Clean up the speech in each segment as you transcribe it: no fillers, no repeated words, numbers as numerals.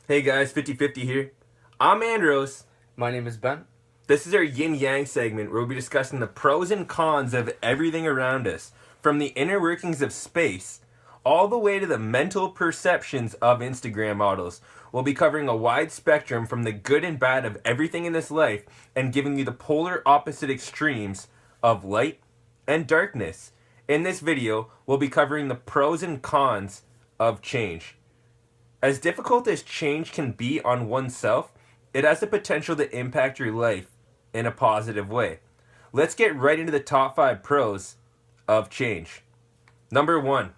Hey guys, 50/50 here. I'm Andros. My name is Ben. This is our Yin-Yang segment where we'll be discussing the pros and cons of everything around us, from the inner workings of space all the way to the mental perceptions of Instagram models. We'll be covering a wide spectrum from the good and bad of everything in this life and giving you the polar opposite extremes of light and darkness. In this video, we'll be covering the pros and cons of change. As difficult as change can be on oneself, it has the potential to impact your life in a positive way. Let's get right into the top 5 pros of change. Number 1,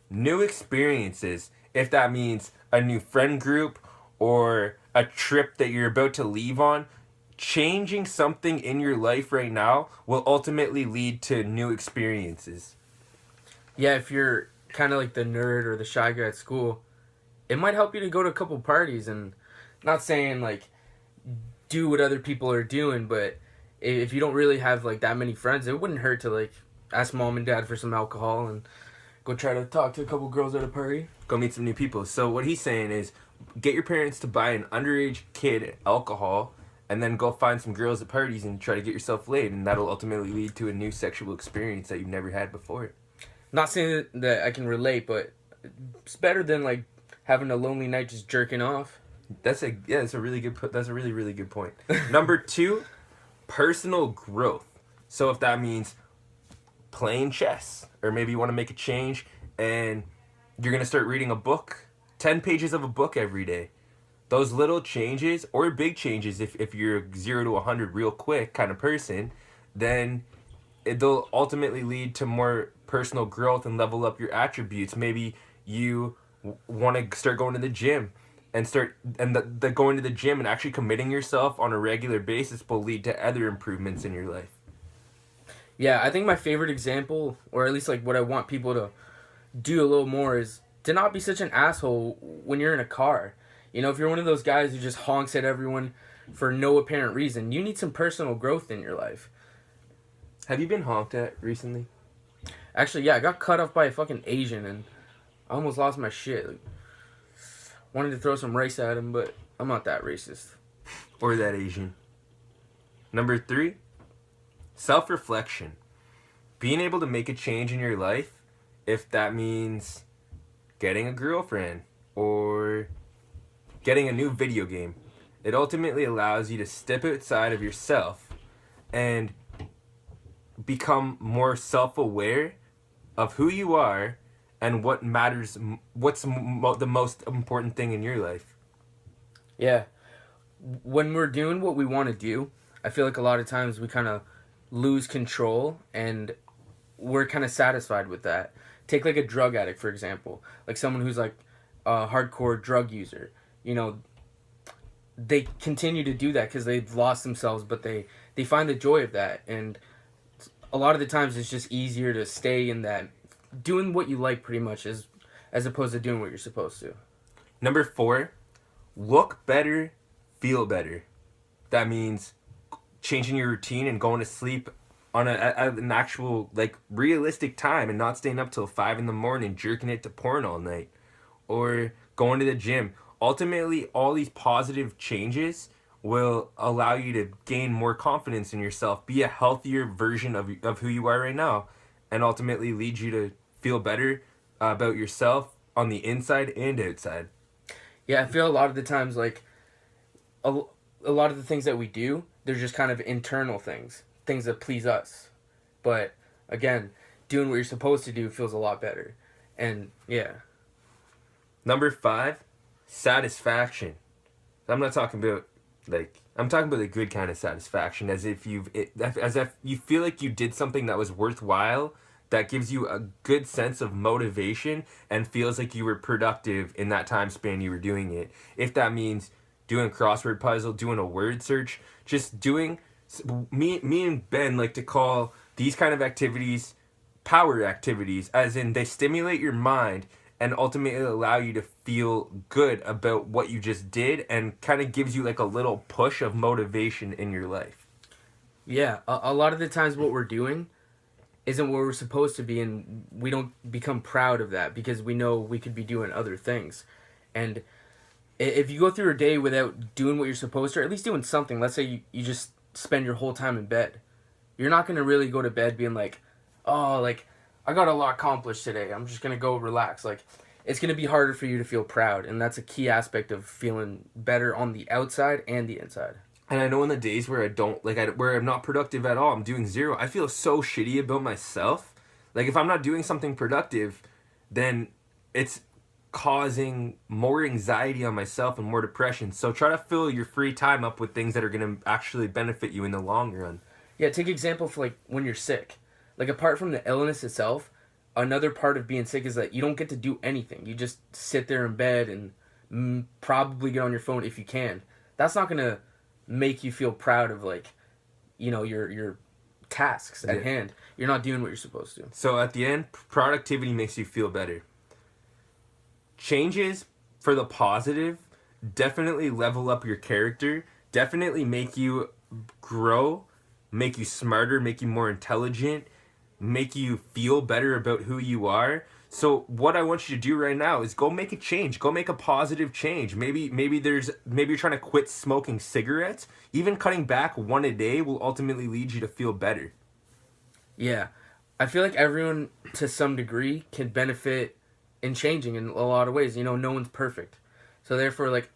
new experiences. If that means a new friend group or a trip that you're about to leave on, changing something in your life right now will ultimately lead to new experiences. Yeah, if you're kind of like the nerd or the shy guy at school, it might help you to go to a couple parties and not saying like do what other people are doing, but if you don't really have like that many friends, it wouldn't hurt to like ask mom and dad for some alcohol and go try to talk to a couple girls at a party. Go meet some new people. So what he's saying is get your parents to buy an underage kid alcohol and then go find some girls at parties and try to get yourself laid, and that'll ultimately lead to a new sexual experience that you've never had before. Not saying that I can relate, but it's better than like having a lonely night just jerking off. That's a really good that's a really good point. Number 2, personal growth. So if that means playing chess, or maybe you want to make a change and you're going to start reading a book, 10 pages of a book every day. Those little changes, or big changes if you're 0 to 100 real quick kind of person, then they'll ultimately lead to more personal growth and level up your attributes. Maybe you want to start going to the gym and the going to the gym and actually committing yourself on a regular basis will lead to other improvements in your life. Yeah, I think my favorite example, or at least like what I want people to do a little more, is to not be such an asshole when you're in a car. You know, if you're one of those guys who just honks at everyone for no apparent reason, you need some personal growth in your life. Have you been honked at recently? Actually, yeah, I got cut off by a fucking Asian and I almost lost my shit. Like, wanted to throw some rice at him, but I'm not that racist. Or that Asian. Number 3, self-reflection. Being able to make a change in your life, if that means getting a girlfriend or getting a new video game, it ultimately allows you to step outside of yourself and become more self-aware of who you are and what matters, the most important thing in your life. Yeah. When we're doing what we want to do, I feel like a lot of times we kind of lose control and we're kind of satisfied with that. Take like a drug addict, for example. Like someone who's like a hardcore drug user. You know, they continue to do that because they've lost themselves, but they find the joy of that. And a lot of the times it's just easier to stay in that, doing what you like pretty much, as opposed to doing what you're supposed to. Number 4, look better, feel better. That means changing your routine and going to sleep on an actual, like, realistic time and not staying up till 5 in the morning jerking it to porn all night. Or going to the gym. Ultimately, all these positive changes will allow you to gain more confidence in yourself, be a healthier version of who you are right now, and ultimately lead you to feel better about yourself on the inside and outside. Yeah, I feel a lot of the times like a lot of the things that we do, they're just kind of internal things that please us. But again, doing what you're supposed to do feels a lot better. And yeah. Number 5, satisfaction. I'm not talking about I'm talking about the good kind of satisfaction, as if you feel like you did something that was worthwhile, that gives you a good sense of motivation and feels like you were productive in that time span you were doing it. If that means doing a crossword puzzle, doing a word search, just doing, me and Ben like to call these kind of activities power activities, as in they stimulate your mind and ultimately allow you to feel good about what you just did and kind of gives you like a little push of motivation in your life. Yeah, a lot of the times what we're doing isn't what we're supposed to be, and we don't become proud of that because we know we could be doing other things. And If you go through a day without doing what you're supposed to, or at least doing something, let's say you just spend your whole time in bed, you're not going to really go to bed being like, oh, like, I got a lot accomplished today. I'm just going to go relax. Like, it's going to be harder for you to feel proud. And that's a key aspect of feeling better on the outside and the inside. And I know in the days where I don't, like, where I'm not productive at all, I'm doing zero, I feel so shitty about myself. Like, if I'm not doing something productive, then it's causing more anxiety on myself and more depression. So try to fill your free time up with things that are going to actually benefit you in the long run. Yeah, take example for, like, when you're sick. Like, apart from the illness itself, another part of being sick is that you don't get to do anything. You just sit there in bed and probably get on your phone if you can. That's not going to make you feel proud of, like, you know, your tasks at hand. You're not doing what you're supposed to. So at the end, productivity makes you feel better. Changes for the positive definitely level up your character, definitely make you grow, make you smarter, make you more intelligent, make you feel better about who you are. So what I want you to do right now is go make a change. Go make a positive change. Maybe you're trying to quit smoking cigarettes. Even cutting back one a day will ultimately lead you to feel better. Yeah. I feel like everyone to some degree can benefit in changing in a lot of ways. You know, no one's perfect. So therefore, like,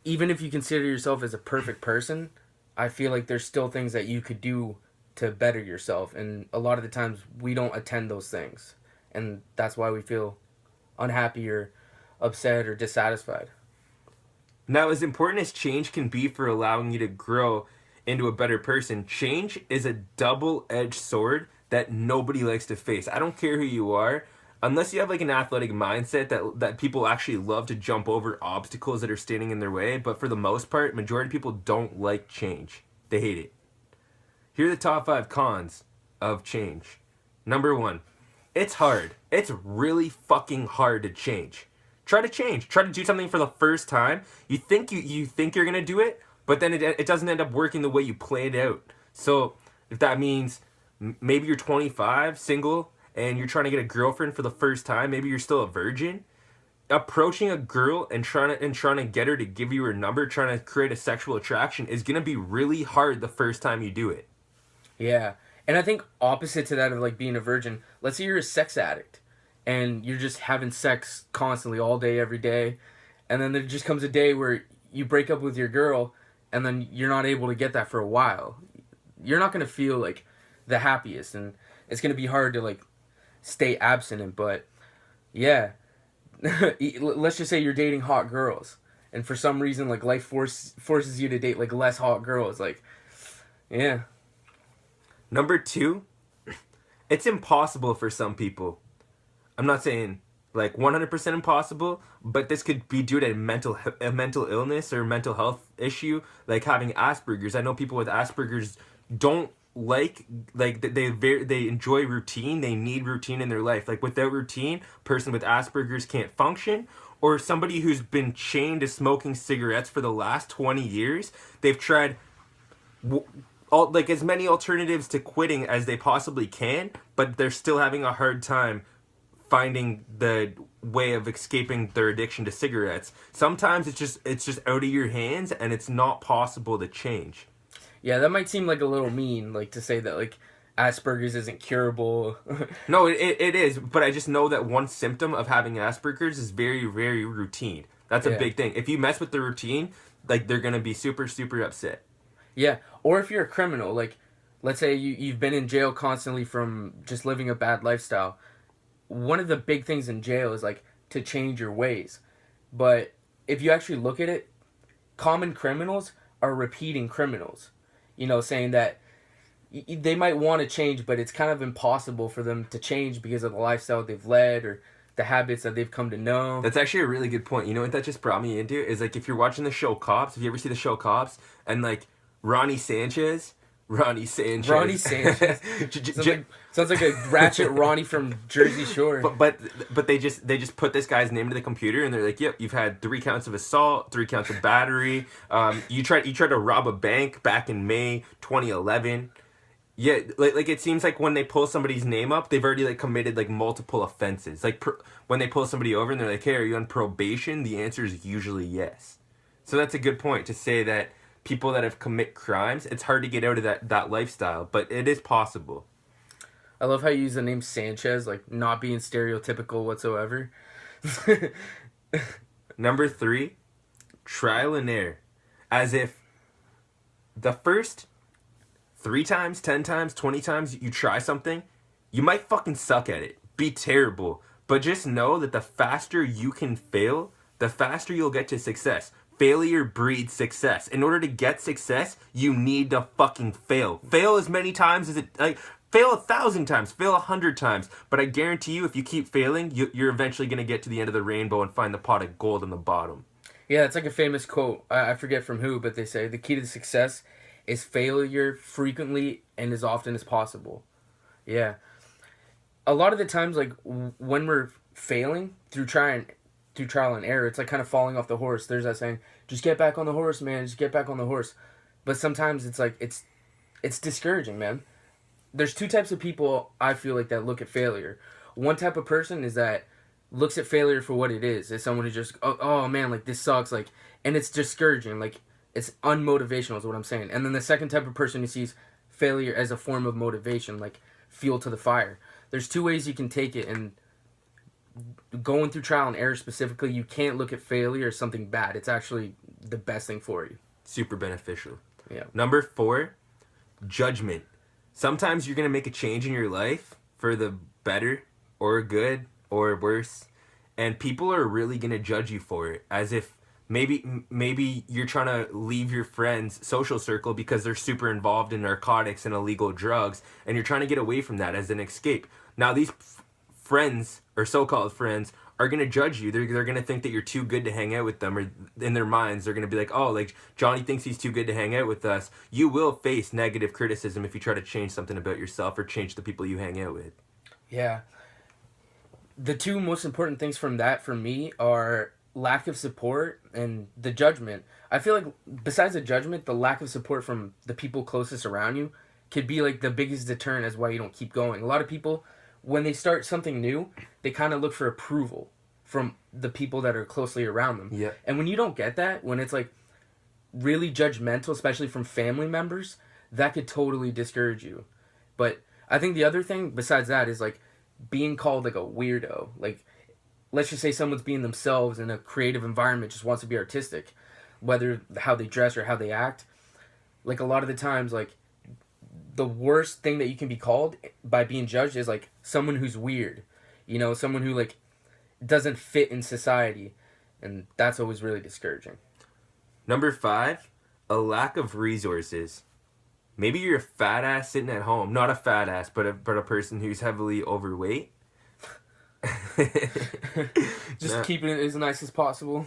even if you consider yourself as a perfect person, I feel like there's still things that you could do to better yourself. And a lot of the times we don't attend those things. And that's why we feel unhappy or upset or dissatisfied. Now, as important as change can be for allowing you to grow into a better person, change is a double-edged sword that nobody likes to face. I don't care who you are, unless you have like an athletic mindset that people actually love to jump over obstacles that are standing in their way. But for the most part, majority of people don't like change. They hate it. Here are the top 5 cons of change. Number 1. It's hard. It's really fucking hard to change. Try to change. Try to do something for the first time. You think you're gonna do it, but then it doesn't end up working the way you planned out. So if that means maybe you're 25, single, and you're trying to get a girlfriend for the first time, maybe you're still a virgin. Approaching a girl and trying to get her to give you her number, trying to create a sexual attraction is gonna be really hard the first time you do it. Yeah. And I think opposite to that of like being a virgin, let's say you're a sex addict and you're just having sex constantly all day, every day. And then there just comes a day where you break up with your girl and then you're not able to get that for a while. You're not going to feel like the happiest, and it's going to be hard to like stay abstinent. But yeah, let's just say you're dating hot girls and for some reason like life forces you to date like less hot girls. Like, yeah. Number 2, it's impossible for some people. I'm not saying like 100% impossible, but this could be due to a mental illness or mental health issue, like having Asperger's. I know people with Asperger's don't like they enjoy routine. They need routine in their life. Like without routine, person with Asperger's can't function. Or somebody who's been chained to smoking cigarettes for the last 20 years, they've tried like as many alternatives to quitting as they possibly can, but they're still having a hard time finding the way of escaping their addiction to cigarettes. Sometimes it's just out of your hands and it's not possible to change. Yeah, that might seem like a little mean, like to say that like Asperger's isn't curable. No, it is, but I just know that one symptom of having Asperger's is very, very routine. That's a big thing. If you mess with the routine, like they're gonna be super, super upset. Yeah, or if you're a criminal, like, let's say you've been in jail constantly from just living a bad lifestyle. One of the big things in jail is, like, to change your ways. But if you actually look at it, common criminals are repeating criminals. You know, saying that they might want to change, but it's kind of impossible for them to change because of the lifestyle they've led or the habits that they've come to know. That's actually a really good point. You know what that just brought me into? Is, like, if you're watching the show Cops, if you ever see the show Cops, and, like, Ronnie Sanchez. Sounds like a ratchet Ronnie from Jersey Shore. But they just put this guy's name to the computer and they're like, yep, you've had 3 counts of assault, 3 counts of battery. You tried to rob a bank back in May 2011. Yeah, like it seems like when they pull somebody's name up, they've already like committed like multiple offenses. Like when they pull somebody over and they're like, "Hey, are you on probation?" The answer is usually yes. So that's a good point to say that people that have commit crimes, it's hard to get out of that lifestyle, but it is possible. I love how you use the name Sanchez, like not being stereotypical whatsoever. Number 3, trial and error. As if the first 3 times, 10 times, 20 times you try something, you might fucking suck at it. Be terrible. But just know that the faster you can fail, the faster you'll get to success. Failure breeds success. In order to get success, you need to fucking fail. Fail as many times as it... like. Fail 1,000 times, fail 100 times, but I guarantee you, if you keep failing, you're eventually going to get to the end of the rainbow and find the pot of gold on the bottom. Yeah, it's like a famous quote. I forget from who, but they say the key to success is failure frequently and as often as possible. Yeah. A lot of the times, like, when we're failing through trial and error, it's like kind of falling off the horse. There's that saying, just get back on the horse, man, just get back on the horse. But sometimes it's like, it's discouraging, man. There's 2 types of people, I feel like, that look at failure. One type of person is that looks at failure for what it is. It's someone who just, oh man, like, this sucks, like, and it's discouraging, like, it's unmotivational is what I'm saying. And then the second type of person who sees failure as a form of motivation, like, fuel to the fire. There's 2 ways you can take it, and going through trial and error specifically, you can't look at failure as something bad. It's actually the best thing for you. Super beneficial. Yeah. Number 4, judgment. Sometimes you're going to make a change in your life for the better or good or worse, and people are really going to judge you for it, as if maybe you're trying to leave your friend's social circle because they're super involved in narcotics and illegal drugs, and you're trying to get away from that as an escape. Now these friends or so-called friends are going to judge you. They're going to think that you're too good to hang out with them, or in their minds they're going to be like, oh, like Johnny thinks he's too good to hang out with us. You will face negative criticism if you try to change something about yourself or change the people you hang out with. Yeah. The 2 most important things from that for me are lack of support and the judgment. I feel like besides the judgment, the lack of support from the people closest around you could be like the biggest deterrent as why you don't keep going. A lot of people, when they start something new, they kind of look for approval from the people that are closely around them. Yeah. And when you don't get that, when it's like really judgmental, especially from family members, that could totally discourage you. But I think the other thing besides that is like being called like a weirdo. Like, let's just say someone's being themselves in a creative environment, just wants to be artistic, whether how they dress or how they act. Like, a lot of the times, like, the worst thing that you can be called by being judged is like someone who's weird, you know, someone who like doesn't fit in society, and that's always really discouraging. Number 5, a lack of resources. Maybe you're a fat ass sitting at home, not a fat ass, but a person who's heavily overweight. Just keeping it as nice as possible.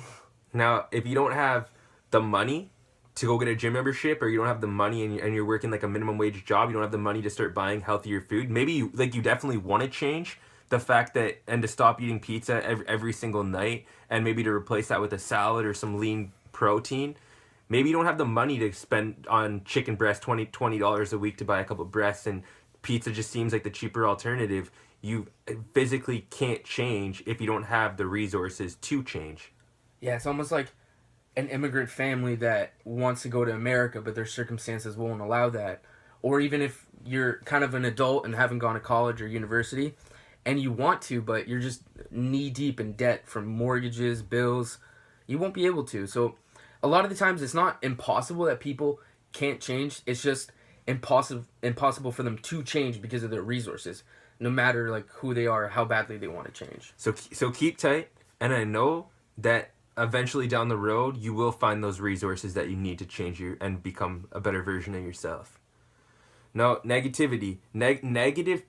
Now, if you don't have the money to go get a gym membership, or you don't have the money and you're working like a minimum wage job, you don't have the money to start buying healthier food, maybe you definitely want to change the fact that, and to stop eating pizza every single night, and maybe to replace that with a salad or some lean protein. Maybe you don't have the money to spend on chicken breast $20 a week to buy a couple breasts, and pizza just seems like the cheaper alternative. You physically can't change if you don't have the resources to change. Yeah, it's almost like an immigrant family that wants to go to America, but their circumstances won't allow that. Or even if you're kind of an adult and haven't gone to college or university, and you want to, but you're just knee-deep in debt from mortgages, bills, you won't be able to. So a lot of the times it's not impossible that people can't change. It's just impossible for them to change because of their resources, no matter like who they are, how badly they want to change. So keep tight, and I know that eventually down the road you will find those resources that you need to change and become a better version of yourself. Now, negativity, negative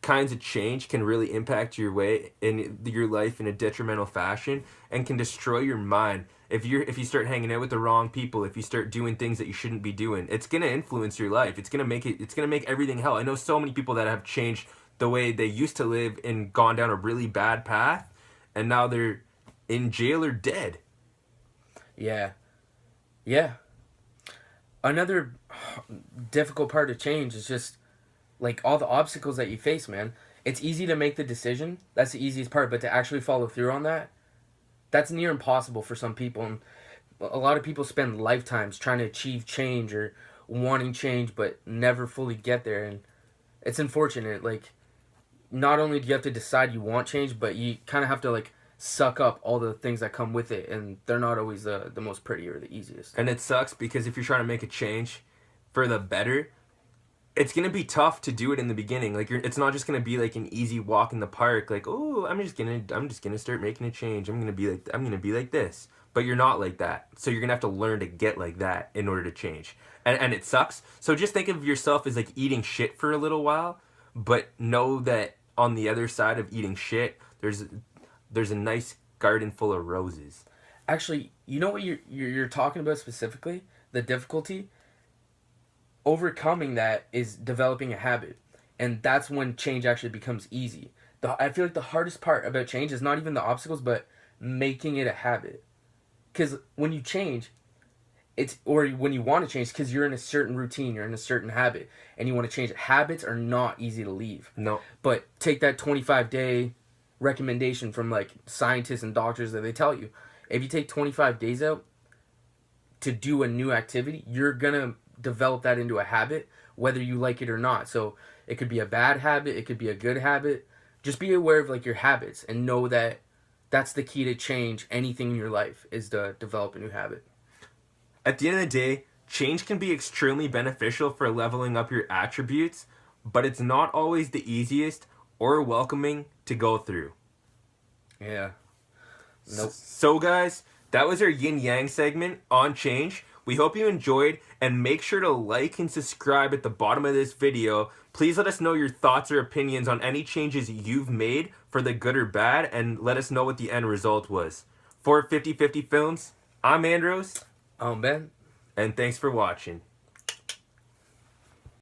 kinds of change can really impact your way in your life in a detrimental fashion, and can destroy your mind. If you start hanging out with the wrong people, if you start doing things that you shouldn't be doing, it's gonna influence your life. It's gonna make everything hell. I know so many people that have changed the way they used to live and gone down a really bad path, and now they're in jail or dead. Yeah. Another difficult part of change is just like all the obstacles that you face, man. It's easy to make the decision. That's the easiest part, but to actually follow through on that, that's near impossible for some people. And a lot of people spend lifetimes trying to achieve change or wanting change, but never fully get there. And it's unfortunate. Like, not only do you have to decide you want change, but you kind of have to like suck up all the things that come with it, and they're not always the most pretty or the easiest. And it sucks because if you're trying to make a change for the better, it's gonna be tough to do it in the beginning. Like it's not just gonna be like an easy walk in the park. Like, oh, I'm just gonna start making a change. I'm gonna be like this. But you're not like that. So you're gonna have to learn to get like that in order to change. And it sucks. So just think of yourself as like eating shit for a little while, but know that on the other side of eating shit, there's a nice garden full of roses. Actually, you know what you're talking about specifically? The difficulty? Overcoming that is developing a habit. And that's when change actually becomes easy. I feel like the hardest part about change is not even the obstacles, but making it a habit. Because when you change, or when you want to change, because you're in a certain routine, you're in a certain habit, and you want to change it. Habits are not easy to leave. No. But take that 25-day recommendation from like scientists and doctors that they tell you. If you take 25 days out to do a new activity, you're going to develop that into a habit, whether you like it or not. So it could be a bad habit, it could be a good habit. Just be aware of like your habits and know that that's the key to change anything in your life, is to develop a new habit. At the end of the day, change can be extremely beneficial for leveling up your attributes, but it's not always the easiest or welcoming to go through. Yeah. Nope. So guys, that was our Yin-Yang segment on change. We hope you enjoyed, and make sure to like and subscribe at the bottom of this video. Please let us know your thoughts or opinions on any changes you've made, for the good or bad, and let us know what the end result was. For 50/50 Films, I'm Andros. I'm Ben. And thanks for watching.